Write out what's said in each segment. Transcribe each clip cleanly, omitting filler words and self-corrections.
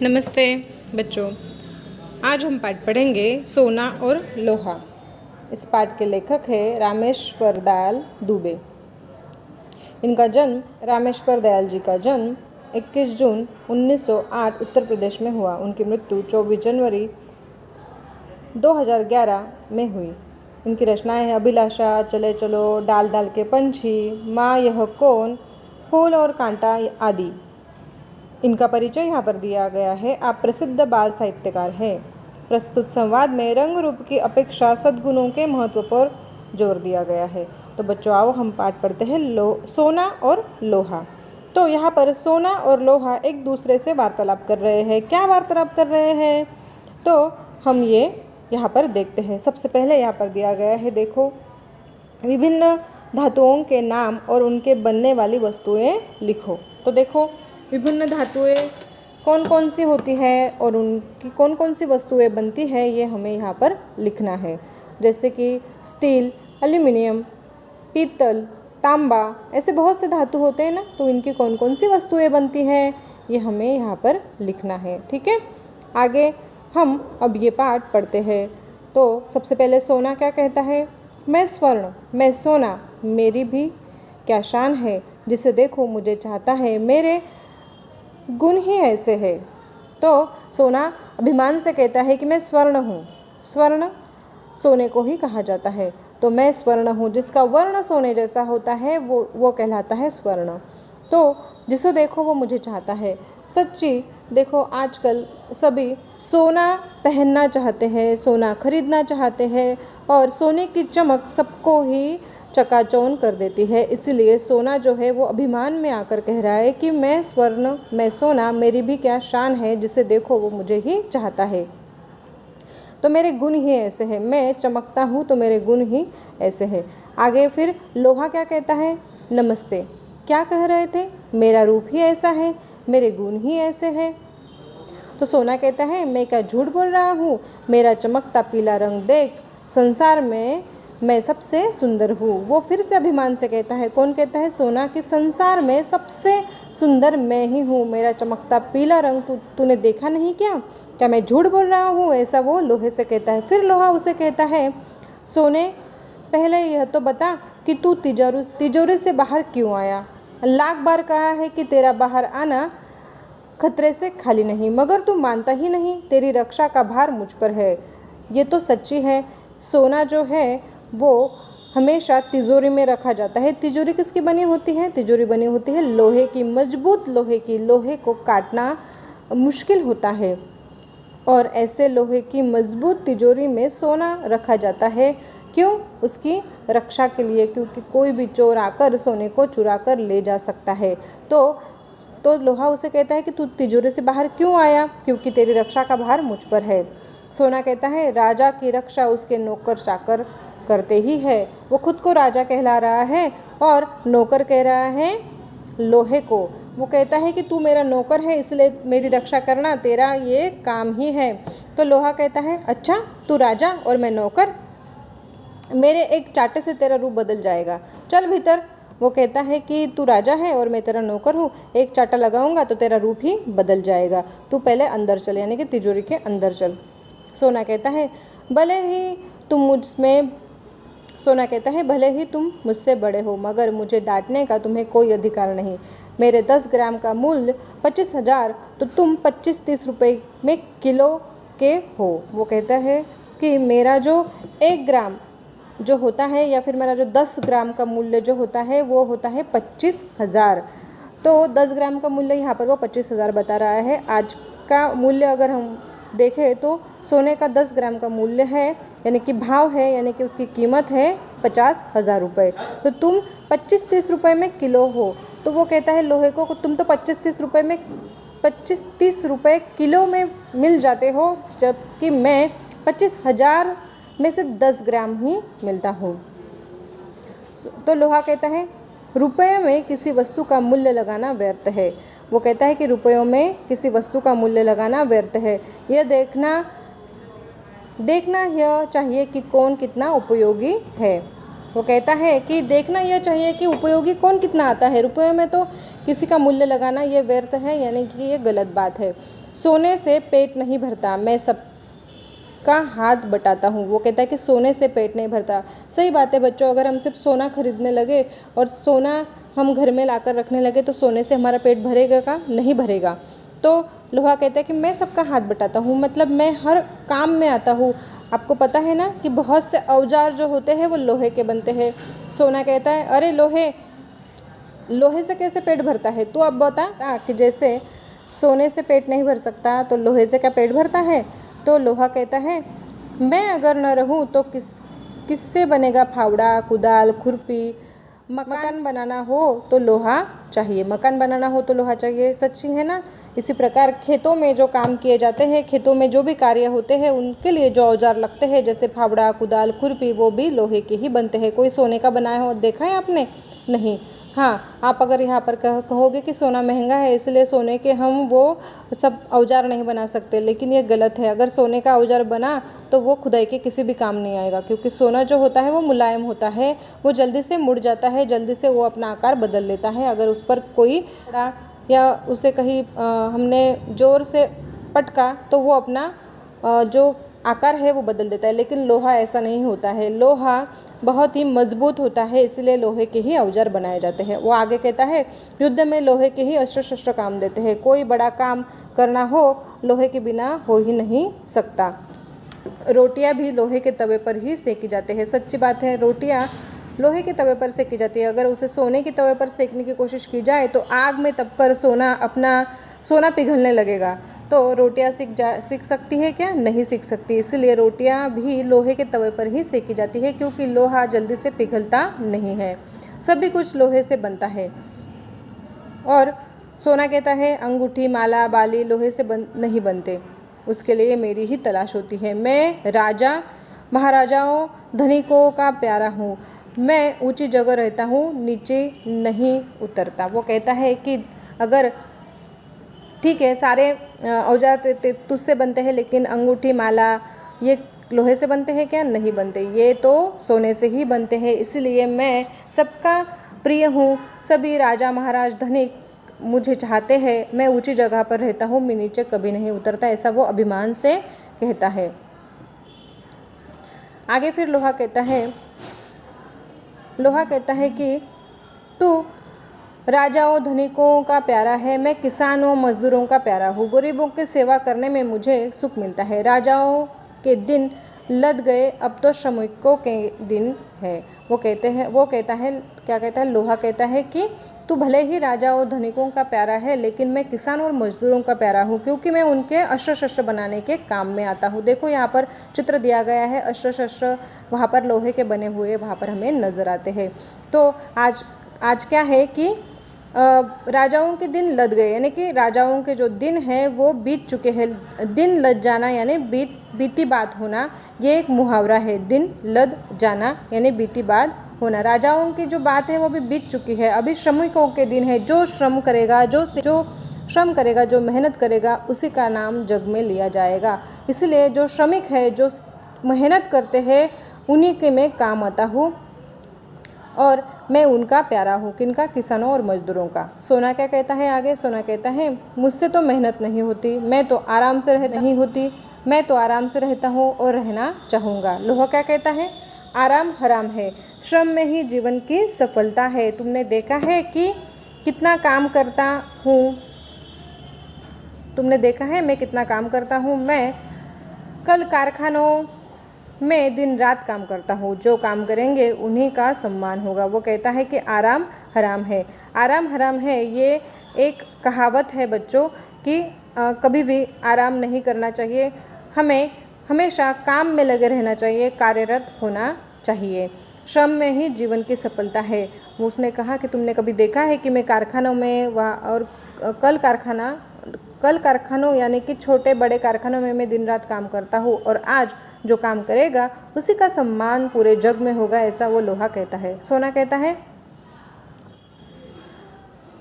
नमस्ते बच्चों। आज हम पाठ पढ़ेंगे सोना और लोहा। इस पाठ के लेखक है रामेश्वर दयाल दुबे। इनका जन्म रामेश्वर दयाल जी का जन्म 21 जून 1908 उत्तर प्रदेश में हुआ। उनकी मृत्यु 24 जनवरी 2011 में हुई। इनकी रचनाएं हैं अभिलाषा, चले चलो, डाल डाल के पंछी, माँ यह कौन, फूल और कांटा आदि। इनका परिचय यहाँ पर दिया गया है। आप प्रसिद्ध बाल साहित्यकार हैं। प्रस्तुत संवाद में रंग रूप की अपेक्षा सद्गुणों के महत्व पर जोर दिया गया है। तो बच्चों आओ हम पाठ पढ़ते हैं सोना और लोहा। तो यहाँ पर सोना और लोहा एक दूसरे से वार्तालाप कर रहे हैं। क्या वार्तालाप कर रहे हैं तो हम ये यहाँ पर देखते हैं। सबसे पहले यहाँ पर दिया गया है, देखो, विभिन्न धातुओं के नाम और उनके बनने वाली वस्तुएं लिखो। तो देखो विभिन्न धातुएं कौन कौन सी होती है और उनकी कौन कौन सी वस्तुएं बनती है, ये हमें यहाँ पर लिखना है। जैसे कि स्टील, एल्यूमिनियम, पीतल, तांबा, ऐसे बहुत से धातु होते हैं ना, तो इनकी कौन कौन सी वस्तुएं बनती हैं ये हमें यहाँ पर लिखना है। ठीक है, आगे हम अब ये पाठ पढ़ते हैं। तो सबसे पहले सोना क्या कहता है, मैं स्वर्ण, मैं सोना, मेरी भी क्या शान है, जिसे देखो मुझे चाहता है, मेरे गुण ही ऐसे है। तो सोना अभिमान से कहता है कि मैं स्वर्ण हूँ। स्वर्ण सोने को ही कहा जाता है। तो मैं स्वर्ण हूँ, जिसका वर्ण सोने जैसा होता है वो कहलाता है स्वर्ण। तो जिसे देखो वो मुझे चाहता है। सच्ची, देखो आजकल सभी सोना पहनना चाहते हैं, सोना खरीदना चाहते हैं और सोने की चमक सबको ही चकाचौंध कर देती है। इसीलिए सोना जो है वो अभिमान में आकर कह रहा है कि मैं स्वर्ण, मैं सोना, मेरी भी क्या शान है, जिसे देखो वो मुझे ही चाहता है। तो मेरे गुण ही ऐसे हैं, मैं चमकता हूँ तो मेरे गुण ही ऐसे हैं। आगे फिर लोहा क्या कहता है, नमस्ते, क्या कह रहे थे, मेरा रूप ही ऐसा है, मेरे गुण ही ऐसे हैं। तो सोना कहता है मैं क्या झूठ बोल रहा हूँ, मेरा चमकता पीला रंग देख, संसार में मैं सबसे सुंदर हूँ। वो फिर से अभिमान से कहता है, कौन कहता है, सोना, कि संसार में सबसे सुंदर मैं ही हूँ, मेरा चमकता पीला रंग तूने देखा नहीं क्या मैं झूठ बोल रहा हूँ, ऐसा वो लोहे से कहता है। फिर लोहा उसे कहता है, सोने, पहले यह तो बता कि तू तिजोरी से बाहर क्यों आया। लाख बार कहा है कि तेरा बाहर आना खतरे से खाली नहीं, मगर तू मानता ही नहीं, तेरी रक्षा का भार मुझ पर है। ये तो सच्ची है। सोना जो है वो हमेशा तिजोरी में रखा जाता है। तिजोरी किसकी बनी होती है, तिजोरी बनी होती है लोहे की, मजबूत लोहे की। लोहे को काटना मुश्किल होता है और ऐसे लोहे की मजबूत तिजोरी में सोना रखा जाता है। क्यों, उसकी रक्षा के लिए, क्योंकि कोई भी चोर आकर सोने को चुरा कर ले जा सकता है। तो लोहा उसे कहता है कि तू तिजोरी से बाहर क्यों आया, क्योंकि तेरी रक्षा का भार मुझ पर है। सोना कहता है राजा की रक्षा उसके नौकर चाकर करते ही है। वो खुद को राजा कहला रहा है और नौकर कह रहा है लोहे को। वो कहता है कि तू मेरा नौकर है, इसलिए मेरी रक्षा करना तेरा ये काम ही है। तो लोहा कहता है अच्छा, तू राजा और मैं नौकर, मेरे एक चाटे से तेरा रूप बदल जाएगा, चल भीतर। वो कहता है कि तू राजा है और मैं तेरा नौकर हूँ, एक चाटा लगाऊंगा तो तेरा रूप ही बदल जाएगा, तू पहले अंदर चल, यानी कि तिजोरी के अंदर चल। सोना कहता है भले ही तुम मुझसे बड़े हो, मगर मुझे डांटने का तुम्हें कोई अधिकार नहीं। मेरे 10 ग्राम का मूल्य 25,000, तो तुम 25-30 रुपये में किलो के हो। वो कहता है कि मेरा जो 1 ग्राम जो होता है, या फिर मेरा जो 10 ग्राम का मूल्य जो होता है वो होता है 25,000। तो 10 ग्राम का मूल्य यहाँ पर वो 25,000 बता रहा है। आज का मूल्य अगर हम देखें तो सोने का 10 ग्राम का मूल्य है, यानी कि भाव है, यानी कि उसकी कीमत है 50,000 रुपये। तो तुम 25-30 रुपये में किलो हो। तो वो कहता है लोहे को, तुम तो 25-30 रुपये किलो में मिल जाते हो, जबकि मैं 25,000 में सिर्फ 10 ग्राम ही मिलता हूँ। तो लोहा कहता है रुपये में किसी वस्तु का मूल्य लगाना व्यर्थ है। वो कहता है कि रुपयों में किसी वस्तु का मूल्य लगाना व्यर्थ है। यह देखना यह चाहिए कि कौन कितना उपयोगी है। वो कहता है कि देखना यह चाहिए कि उपयोगी कौन कितना आता है। रुपयों में तो किसी का मूल्य लगाना ये व्यर्थ है, यानी कि ये गलत बात है। सोने से पेट नहीं भरता, मैं सबका हाथ बटाता हूँ। वो कहता है कि सोने से पेट नहीं भरता। सही बात है बच्चों, अगर हम सिर्फ सोना खरीदने लगे और सोना हम घर में लाकर रखने लगे तो सोने से हमारा पेट भरेगा का? नहीं भरेगा। तो लोहा कहता है कि मैं सबका हाथ बटाता हूँ, मतलब मैं हर काम में आता हूँ। आपको पता है ना कि बहुत से औजार जो होते हैं वो लोहे के बनते हैं। सोना कहता है अरे लोहे से कैसे पेट भरता है, तू अब बता कि जैसे सोने से पेट नहीं भर सकता तो लोहे से क्या पेट भरता है। तो लोहा कहता है मैं अगर न रहूं तो किससे बनेगा फावड़ा, कुदाल, खुरपी। मकान बनाना हो तो लोहा चाहिए, मकान बनाना हो तो लोहा चाहिए। सच्ची है ना। इसी प्रकार खेतों में जो काम किए जाते हैं, खेतों में जो भी कार्य होते हैं उनके लिए जो औजार लगते हैं जैसे फावड़ा, कुदाल, खुरपी, वो भी लोहे के ही बनते हैं। कोई सोने का बनाया हो देखा है आपने? नहीं। हाँ, आप अगर यहाँ पर कहोगे कि सोना महंगा है इसलिए सोने के हम वो सब औजार नहीं बना सकते, लेकिन ये गलत है। अगर सोने का औजार बना तो वो खुदाई के किसी भी काम नहीं आएगा, क्योंकि सोना जो होता है वो मुलायम होता है, वो जल्दी से मुड़ जाता है, जल्दी से वो अपना आकार बदल लेता है। अगर उस पर कोई या उसे कहीं हमने ज़ोर से पटका तो वो अपना जो आकार है वो बदल देता है, लेकिन लोहा ऐसा नहीं होता है। लोहा बहुत ही मजबूत होता है, इसलिए लोहे के ही औजार बनाए जाते हैं। वो आगे कहता है युद्ध में लोहे के ही अस्त्र शस्त्र काम देते हैं। कोई बड़ा काम करना हो लोहे के बिना हो ही नहीं सकता। रोटियां भी लोहे के तवे पर ही सेकी जाती है। सच्ची बात है, रोटियां लोहे के तवे पर सेकी जाती है। अगर उसे सोने के तवे पर सेकने की कोशिश की जाए तो आग में तपकर सोना पिघलने लगेगा। तो रोटियां सीख सकती है क्या? नहीं सीख सकती। इसलिए रोटियां भी लोहे के तवे पर ही सेकी जाती है, क्योंकि लोहा जल्दी से पिघलता नहीं है। सभी कुछ लोहे से बनता है। और सोना कहता है अंगूठी, माला, बाली लोहे से नहीं बनते, उसके लिए मेरी ही तलाश होती है। मैं राजा महाराजाओं धनिकों का प्यारा हूँ, मैं ऊंची जगह रहता हूँ, नीचे नहीं उतरता। वो कहता है कि अगर ठीक है सारे औजार तुझसे बनते हैं, लेकिन अंगूठी, माला ये लोहे से बनते हैं क्या? नहीं बनते, ये तो सोने से ही बनते हैं। इसलिए मैं सबका प्रिय हूँ, सभी राजा महाराज धनिक मुझे चाहते हैं, मैं ऊंची जगह पर रहता हूँ, मैं नीचे कभी नहीं उतरता, ऐसा वो अभिमान से कहता है। आगे फिर लोहा कहता है कि तू राजाओं धनिकों का प्यारा है, मैं किसानों मजदूरों का प्यारा हूँ, गरीबों की सेवा करने में मुझे सुख मिलता है। राजाओं के दिन लद गए, अब तो श्रमिकों के दिन है। वो कहता है क्या कहता है? लोहा कहता है कि तू भले ही राजाओं धनिकों का प्यारा है, लेकिन मैं किसानों और मजदूरों का प्यारा हूँ, क्योंकि मैं उनके अस्त्र शस्त्र बनाने के काम में आता हूँ। देखो यहाँ पर चित्र दिया गया है, अस्त्र शस्त्र वहाँ पर लोहे के बने हुए वहाँ पर हमें नज़र आते हैं। तो आज क्या है कि राजाओं के दिन लद गए, यानी कि राजाओं के जो दिन हैं वो बीत चुके हैं। दिन लद जाना यानी बीती बात होना, ये एक मुहावरा है। दिन लद जाना यानी बीती बात होना। राजाओं की जो बात है वो भी बीत चुकी है, अभी श्रमिकों के दिन है। जो श्रम करेगा, जो मेहनत करेगा, उसी का नाम जग में लिया जाएगा। इसलिए जो श्रमिक है, जो मेहनत करते हैं, उन्हीं के मैं काम आता हूँ और मैं उनका प्यारा हूँ। किनका? किसानों और मजदूरों का। सोना क्या कहता है आगे? सोना कहता है मुझसे तो मेहनत नहीं होती, मैं तो आराम से रहता हूँ और रहना चाहूँगा। लोहा क्या कहता है? आराम हराम है, श्रम में ही जीवन की सफलता है। तुमने देखा है कि कितना काम करता हूँ, तुमने देखा है मैं कितना काम करता हूँ। मैं कल कारखानों मैं दिन रात काम करता हूँ, जो काम करेंगे उन्हीं का सम्मान होगा। वो कहता है कि आराम हराम है। आराम हराम है, ये एक कहावत है बच्चों कि कभी भी आराम नहीं करना चाहिए, हमें हमेशा काम में लगे रहना चाहिए, कार्यरत होना चाहिए। श्रम में ही जीवन की सफलता है। वो उसने कहा कि तुमने कभी देखा है कि मैं कारखानों में और कल कारखानों यानी कि छोटे बड़े कारखानों में मैं दिन रात काम करता हूँ, और आज जो काम करेगा उसी का सम्मान पूरे जग में होगा, ऐसा वो लोहा कहता है। सोना कहता है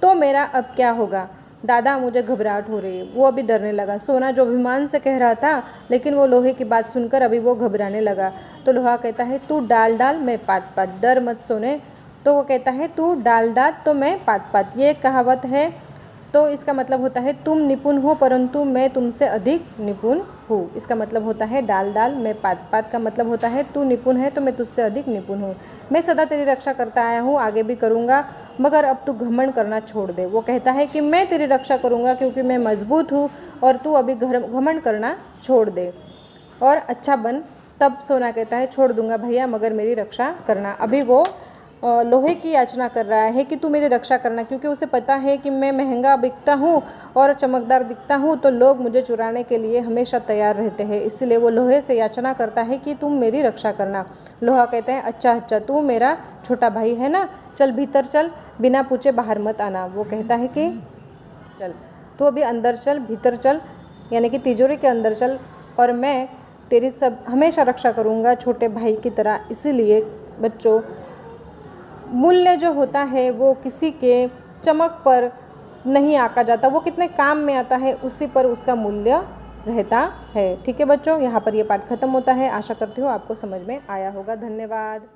तो मेरा अब क्या होगा दादा, मुझे घबराहट हो रही है। वो अभी डरने लगा। सोना जो अभिमान से कह रहा था, लेकिन वो लोहे की बात सुनकर अभी वो घबराने लगा। तो लोहा कहता है तू डाल डाल मैं पात पात, डर मत सोने। तो वो कहता है तू डाल डाल तो मैं पात पात। ये एक कहावत है तो इसका मतलब होता है तुम निपुण हो परंतु मैं तुमसे अधिक निपुण हूँ। इसका मतलब होता है डाल डाल मैं पात, पात का मतलब होता है तू निपुण है तो मैं तुझसे अधिक निपुण हूँ। मैं सदा तेरी रक्षा करता आया हूँ, आगे भी करूँगा, मगर अब तू घमंड करना छोड़ दे। वो कहता है कि मैं तेरी रक्षा करूँगा क्योंकि मैं मजबूत हूँ और तू अभी घमंड करना छोड़ दे और अच्छा बन। तब सोना कहता है छोड़ दूंगा भैया मगर मेरी रक्षा करना। अभी वो लोहे की याचना कर रहा है कि तू मेरी रक्षा करना, क्योंकि उसे पता है कि मैं महंगा बिकता हूँ और चमकदार दिखता हूँ तो लोग मुझे चुराने के लिए हमेशा तैयार रहते हैं। इसलिए वो लोहे से याचना करता है कि तुम मेरी रक्षा करना। लोहा कहता है अच्छा अच्छा तू मेरा छोटा भाई है ना, चल भीतर चल, बिना पूछे बाहर मत आना। वो कहता है कि चल तू अभी अंदर चल, भीतर चल, यानी कि तिजोरी के अंदर चल और मैं तेरी सब हमेशा रक्षा करूँगा छोटे भाई की तरह। इसीलिए बच्चों मूल्य जो होता है वो किसी के चमक पर नहीं आका जाता, वो कितने काम में आता है उसी पर उसका मूल्य रहता है। ठीक है बच्चों, यहाँ पर ये पाठ खत्म होता है। आशा करती हूँ आपको समझ में आया होगा। धन्यवाद।